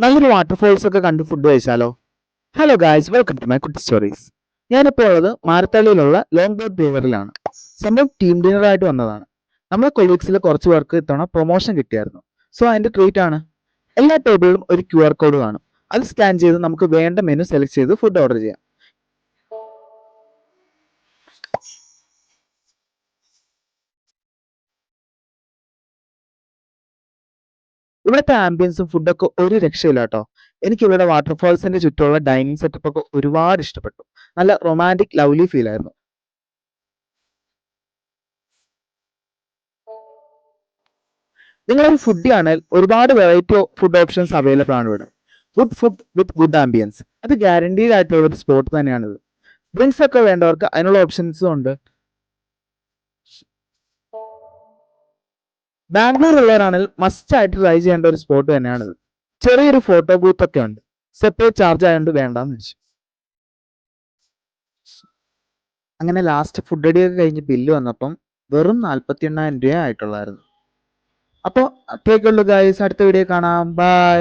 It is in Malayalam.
നല്ലൊരു വാട്ടർഫോൾസ് ഒക്കെ കണ്ട് ഫുഡ് കഴിച്ചാലോ? Hello guys, welcome to my Kutty stories. ഞാനിപ്പോൾ ഉള്ളത് മാരത്തള്ളിയിലുള്ള ലോങ് ബോട്ട് ബ്രൂവറിലാണ്. സംഭവം ടീം ഡിന്നർ ആയിട്ട് വന്നതാണ്. നമ്മുടെ കൊളീഗ്സിൽ കുറച്ച് പേർക്ക് ഇത്തവണ പ്രൊമോഷൻ കിട്ടിയായിരുന്നു. സോ അതിന്റെ ട്രീറ്റ് ആണ്. എല്ലാ ടേബിളിലും ഒരു QR കോഡ് കാണും. അത് സ്കാൻ ചെയ്ത് നമുക്ക് വേണ്ട മെനു സെലക്ട് ചെയ്ത് ഫുഡ് ഓർഡർ ചെയ്യാം. ഇവിടുത്തെ ആംബിയൻസും ഫുഡൊക്കെ ഒരു രക്ഷയില്ല കേട്ടോ. എനിക്ക് ഇവിടെ വാട്ടർഫോൾസിന്റെ ചുറ്റുമുള്ള ഡൈനിങ് സെറ്റപ്പ് ഒക്കെ ഒരുപാട് ഇഷ്ടപ്പെട്ടു. നല്ല റൊമാൻറ്റിക് ലവ്ലി ഫീൽ ആയിരുന്നു. നിങ്ങളൊരു ഫുഡി ആണെങ്കിൽ ഒരുപാട് വെറൈറ്റി ഫുഡ് ഓപ്ഷൻസ് അവൈലബിൾ ആണ് ഇവിടെ. Good food with good ambience, അത് ഗ്യാരണ്ടീഡ് ആയിട്ടുള്ള ഒരു സ്പോട്ട് തന്നെയാണിത്. ഡ്രിങ്ക്സ് ഒക്കെ വേണ്ടവർക്ക് അതിനുള്ള ഓപ്ഷൻസും ഉണ്ട്. ബാംഗ്ലൂർ ഉള്ളവരാണെങ്കിൽ മസ്റ്റ് ആയിട്ട് ട്രൈ ചെയ്യേണ്ട ഒരു സ്പോട്ട് തന്നെയാണിത്. ചെറിയൊരു ഫോട്ടോ ബൂത്ത് ഒക്കെ ഉണ്ട്. സെപ്പറേറ്റ് ചാർജ് ആയതുകൊണ്ട് വേണ്ടാന്ന് വെച്ചു. അങ്ങനെ ലാസ്റ്റ് ഫുഡ് അടിയൊക്കെ കഴിഞ്ഞ് ബില്ല് വന്നപ്പം വെറും 48,000 രൂപ ആയിട്ടുള്ളായിരുന്നു. അപ്പോൾ അത്രയൊക്കെ ഉള്ളൂ ഗൈസ്. അടുത്ത വീഡിയോ കാണാം. ബൈ.